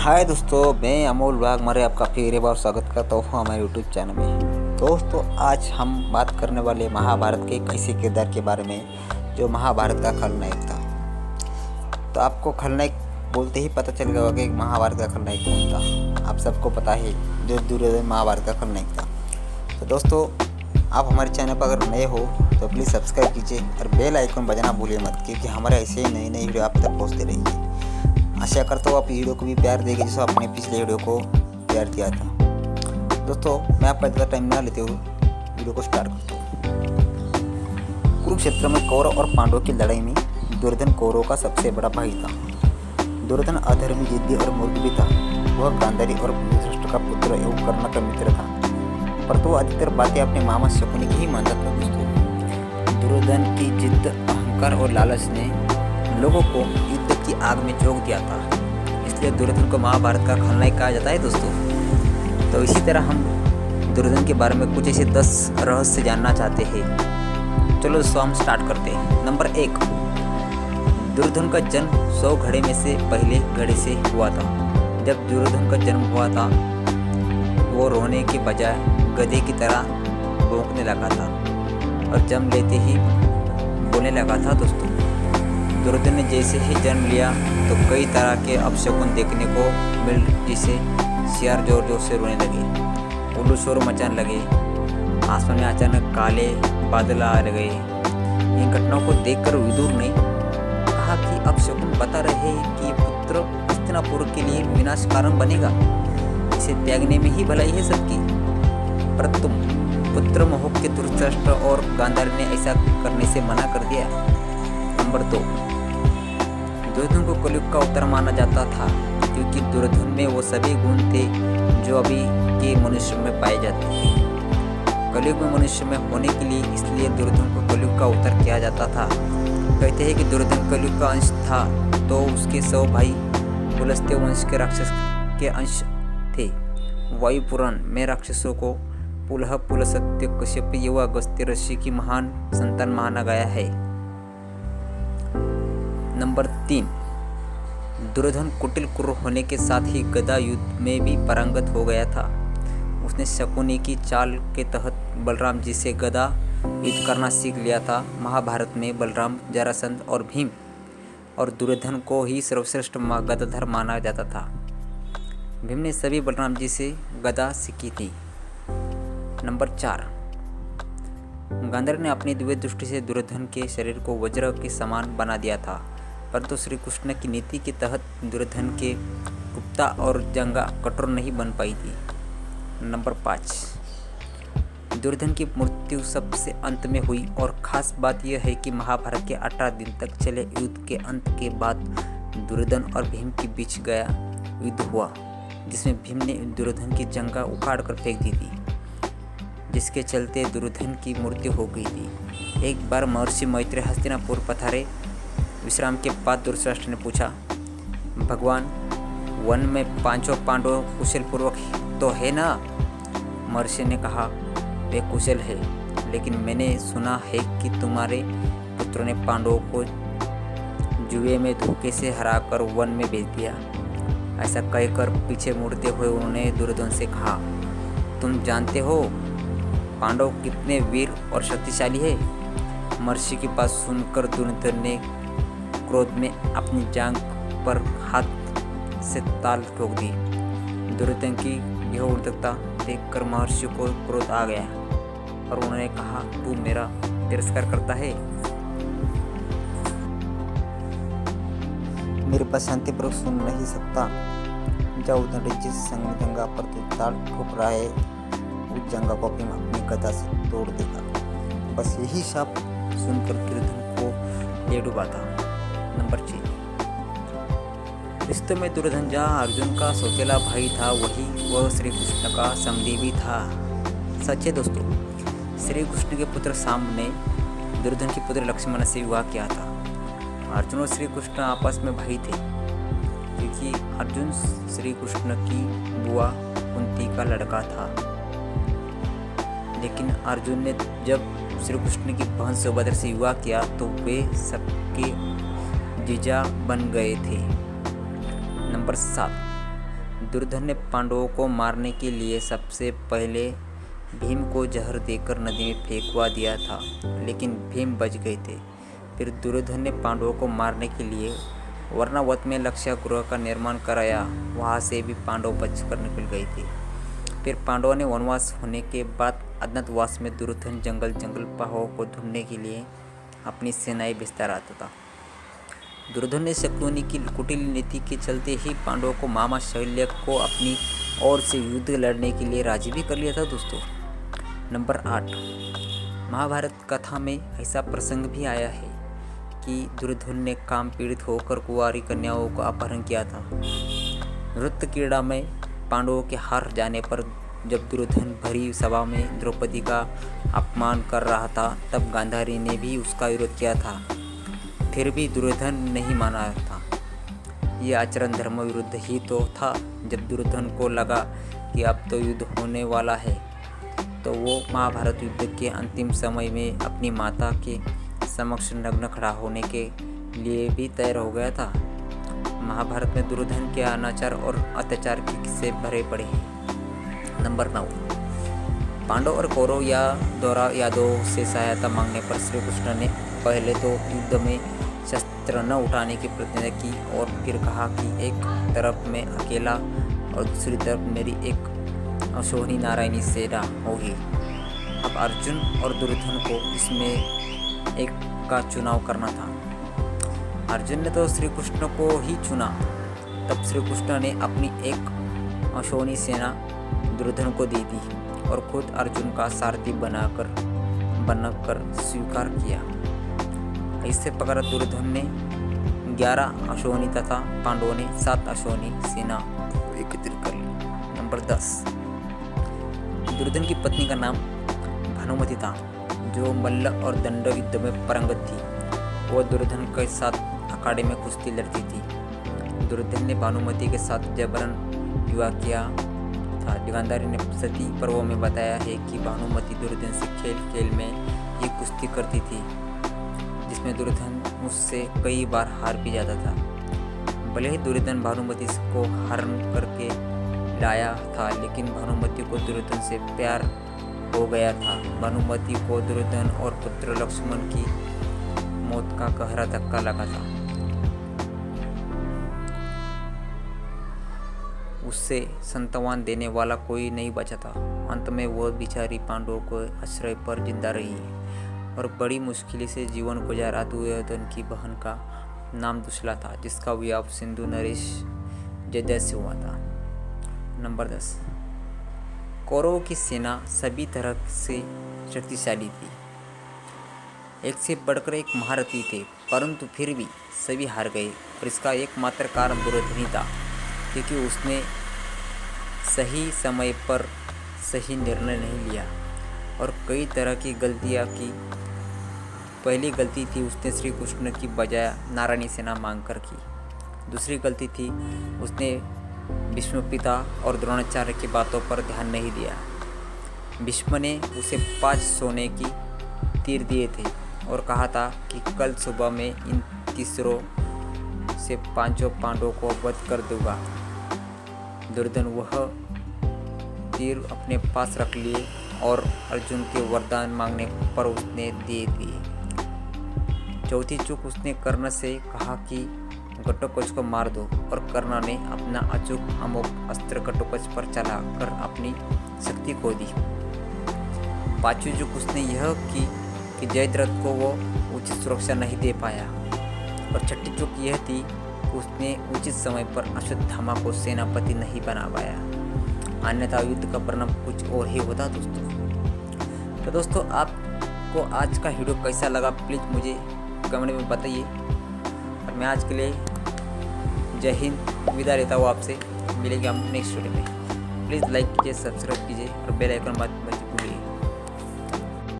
हाय दोस्तों, मैं अमोल बाग मारे आपका फिर एक बार स्वागत करता हूँ हमारे यूट्यूब चैनल में। दोस्तों, आज हम बात करने वाले महाभारत के एक ऐसे किरदार के बारे में जो महाभारत का खलनायक था। तो आपको खलनायक बोलते ही पता चल गया होगा कि महाभारत का खलनायक कौन था। आप सबको पता है जो दुर्योधन महाभारत का खलनायक था। तो दोस्तों, आप हमारे चैनल पर अगर नए हो तो प्लीज़ सब्सक्राइब कीजिए और बेल आइकन बजाना भूलिए मत, क्योंकि हमारे ऐसे ही नई वीडियो आप तक पहुँचते रहेंगे। आशा करता हूँ आप वीडियो को भी प्यार देंगे जैसे आपने पिछले वीडियो को प्यार दिया था। दोस्तों, मैं आपका ज़्यादा टाइम ना लेते हुए वीडियो को स्टार्ट करता हूँ। कुरुक्षेत्र में कौरव और पांडवों की लड़ाई में दुर्योधन कौरवों का सबसे बड़ा भाई था। दुर्योधन अधर्मी, जिद्दी और मूर्ख भी था। वह गांधारी और युधिष्ठिर का पुत्र एवं कर्ण का मित्र था, परंतु वह अधिकतर बातें अपने मामा शकुनी की ही मानता था। दोस्तों, दुर्योधन की जिद्द, अहंकार और लालच ने लोगों को युद्ध की आग में झोंक दिया था, इसलिए दुर्योधन को महाभारत का खलनायक कहा जाता है। दोस्तों, तो इसी तरह हम दुर्योधन के बारे में कुछ ऐसे 10 रहस्य जानना चाहते हैं। चलो दोस्तों, हम स्टार्ट करते हैं। नंबर 1, दुर्योधन का जन्म 100 घड़े में से पहले घड़े से हुआ था। जब दुर्योधन का जन्म हुआ था वो रोने के बजाय गधे की तरह भौंकने लगा था और जन्म लेते ही बोलने लगा था। दोस्तों, दुर्योधन ने जैसे ही जन्म लिया तो कई तरह के अपशकुन देखने को मिल, जिसे सियार जोर जोर से रोने लगे, उल्लू शोर मचाने लगे, आसमान में अचानक काले बादल आ गए। इन घटनाओं को देखकर विदुर ने कहा कि अपशकुन बता रहे हैं कि पुत्र हस्तिनापुर के लिए विनाश कारण बनेगा, इसे त्यागने में ही भलाई है सबकी। परंतु पुत्र मोह के दुष्ट और गांधारी ने ऐसा करने से मना कर दिया। नंबर 2, दुर्योधन को कलयुग का अवतार माना जाता था, क्योंकि दुर्योधन में वो सभी गुण थे जो अभी के मनुष्य में पाए जाते हैं। कलयुग में मनुष्य में होने के लिए इसलिए दुर्योधन को कलयुग का अवतार किया जाता था। कहते हैं कि दुर्योधन कलयुग का अंश था, तो उसके 100 भाई पुलस्त्य वंश के राक्षस के अंश थे। वायु पुराण में राक्षसों को पुलह, पुलस्त्य, कश्यप एवं अगस्त्य ऋषि की महान संतान माना गया है। नंबर 3, दुर्योधन कुटिल क्रूर होने के साथ ही गदा युद्ध में भी पारंगत हो गया था। उसने शकुनी की चाल के तहत बलराम जी से गदा युद्ध करना सीख लिया था। महाभारत में बलराम, जरासंध और भीम और दुर्योधन को ही सर्वश्रेष्ठ गदाधर माना जाता था। भीम ने सभी बलराम जी से गदा सीखी थी। नंबर 4, गांधारी ने अपनी दिव्य दृष्टि से दुर्योधन के शरीर को वज्र के समान बना दिया था, परंतु श्री कृष्ण की नीति के तहत दुर्योधन के गुप्ता और जंगा कठोर नहीं बन पाई थी। नंबर 5, दुर्योधन की मृत्यु सबसे अंत में हुई, और खास बात यह है कि महाभारत के 18 दिन तक चले युद्ध के अंत के बाद दुर्योधन और भीम के बीच गया युद्ध हुआ, जिसमें भीम ने दुर्योधन की जंगा उखाड़ कर फेंक दी थी, जिसके चलते दुर्योधन की मृत्यु हो गई थी। एक बार महर्षि मैत्रेय हस्तिनापुर पधारे। विश्राम के बाद धृतराष्ट्र ने पूछा, भगवान, वन में 5 पांडव कुशल पूर्वक तो है ना? महर्षि ने कहा, वे कुशल है, लेकिन मैंने सुना है कि तुम्हारे पुत्रों ने पांडवों को जुए में धोखे से हराकर वन में भेज दिया। ऐसा कहकर पीछे मुड़ते हुए उन्होंने दुर्योधन से कहा, तुम जानते हो पांडव कितने वीर और शक्तिशाली है? महर्षि की बात सुनकर दुर्योधन ने क्रोध में अपनी जांघ पर हाथ से ताल ठोक दी। दुर्योधन की यह उद्दंडता देखकर महर्षि को क्रोध आ गया और उन्होंने कहा, तू मेरा तिरस्कार करता है? मेरे पास शांतिपूर्वक सुन नहीं सकता? जाओ उदंड, जिस जंगा पर तू ताल ठोक रहा है उस जंगा को अपनी गदा से तोड़ देगा। बस यही शाप सुनकर दुर्योधन को ले डूबा था। नंबर 6, रिश्ते में दुर्योधन जहाँ अर्जुन का सौतेला भाई था, वही वह श्री कृष्ण का समदीवी था। सच है दोस्तों, श्री कृष्ण के पुत्र शाम ने दुर्योधन के पुत्र लक्ष्मण से विवाह किया था। अर्जुन और श्री कृष्ण आपस में भाई थे, क्योंकि अर्जुन श्री कृष्ण की बुआ कुंती का लड़का था। लेकिन अर्जुन ने जब श्री कृष्ण की बहन सुभद्रा से विवाह किया तो वे सबके जीजा बन गए थे। नंबर 7, दुर्योधन ने पांडवों को मारने के लिए सबसे पहले भीम को जहर देकर नदी में फेंकवा दिया था, लेकिन भीम बच गए थे। फिर दुर्योधन ने पांडवों को मारने के लिए वर्णावत में लक्षागृह का निर्माण कराया, वहाँ से भी पांडव बचकर निकल गए थे। फिर पांडवों ने वनवास होने के बाद अज्ञातवास में दुर्योधन जंगल पहाड़ों को ढूंढने के लिए अपनी सेनाएं भेजता रहता था। दुर्योधन ने शकुनी की कुटिल नीति के चलते ही पांडवों को मामा शल्य को अपनी ओर से युद्ध लड़ने के लिए राजी भी कर लिया था दोस्तों। नंबर 8, महाभारत कथा में ऐसा प्रसंग भी आया है कि दुर्योधन ने काम पीड़ित होकर कुंवारी कन्याओं का अपहरण किया था। नृत्य क्रीड़ा में पांडवों के हार जाने पर जब दुर्योधन भरी सभा में द्रौपदी का अपमान कर रहा था, तब गांधारी ने भी उसका विरोध किया था। फिर भी दुर्योधन नहीं माना था। ये आचरण धर्म विरुद्ध ही तो था। जब दुर्योधन को लगा कि अब तो युद्ध होने वाला है, तो वो महाभारत युद्ध के अंतिम समय में अपनी माता के समक्ष नग्न खड़ा होने के लिए भी तैयार हो गया था। महाभारत में दुर्योधन के अनाचार और अत्याचार के किस्से भरे पड़े हैं। नंबर 9, पांडव और कौरव यादवों से सहायता मांगने पर श्री कृष्ण ने पहले तो युद्ध में शस्त्र न उठाने की प्रतिज्ञा की और फिर कहा कि एक तरफ मैं अकेला और दूसरी तरफ मेरी एक अशोहनी नारायणी सेना होगी। अब अर्जुन और दुर्योधन को इसमें एक का चुनाव करना था। अर्जुन ने तो श्री कृष्ण को ही चुना। तब श्री कृष्ण ने अपनी एक अशोहनी सेना दुर्योधन को दे दी और खुद अर्जुन का सारथी बनकर स्वीकार किया। इससे पकड़ दुर्योधन ने 11 अशोहनी तथा पांडवों ने 7 अशोहनी सेना एकत्रित कर ली। नंबर 10, दुर्योधन की पत्नी का नाम भानुमति था, जो मल्ल और दंड युद्ध में पारंगत थी। वो दुर्योधन के साथ अखाड़े में कुश्ती लड़ती थी। दुर्योधन ने भानुमति के साथ जबरन विवाह किया था। गांधारी ने सती पर्वों में बताया है कि भानुमति दुर्योधन से खेल में ये कुश्ती करती थी, जिसमें दुर्योधन उससे कई बार हार भी जाता था। भले ही दुर्योधन भानुमति को हरण करके लाया था, लेकिन भानुमति को दुर्योधन से प्यार हो गया था। भानुमति को दुर्योधन और पुत्र लक्ष्मण की मौत का गहरा धक्का लगा था। उससे संतान देने वाला कोई नहीं बचा था। अंत में वह बेचारी पांडवों को आश्रय पर जिंदा रही और बड़ी मुश्किल से जीवन गुजारा। दुर्योधन की बहन का नाम दुशला था, जिसका विवाह सिंधु नरेश जयद्रथ से हुआ था। नंबर 10, कौरवों की सेना सभी तरह से शक्तिशाली थी। एक से बढ़कर एक महारथी थे, परंतु फिर भी सभी हार गए और इसका एकमात्र कारण दुर्योधन ही था, क्योंकि उसने सही समय पर सही निर्णय नहीं लिया और कई तरह की गलतियां की। पहली गलती थी उसने श्री कृष्ण की बजाय नारायणी सेना मांगकर की। दूसरी गलती थी उसने भीष्म पिता और द्रोणाचार्य की बातों पर ध्यान नहीं दिया। भीष्म ने उसे 5 सोने की तीर दिए थे और कहा था कि कल सुबह में इन तीसरों से 5 पांडवों को वध कर दूंगा। दुर्योधन वह तीर अपने पास रख लिए और अर्जुन के वरदान मांगने पर उसने दे दिए। चौथी चूक उसने कर्ण से कहा कि घटोत्कच को मार दो और कर्ण ने अपना अचूक अमोघ अस्त्र घटोत्कच पर चलाकर अपनी शक्ति खो दी। पांचवी चूक उसने यह की कि जयद्रथ को वो उचित सुरक्षा नहीं दे पाया। और छठी चूक यह थी कि उसने उचित समय पर अश्वत्थामा को सेनापति नहीं बना पाया, अन्यथा युद्ध का परिणाम कुछ और ही होता दोस्तों। तो दोस्तों, आपको आज का वीडियो कैसा लगा प्लीज़ मुझे कमेंट में बताइए। और मैं आज के लिए जय हिंद, विदा लेता हूँ आपसे। मिलेंगे हम नेक्स्ट वीडियो में। प्लीज़ लाइक कीजिए, सब्सक्राइब कीजिए और बेल आइकन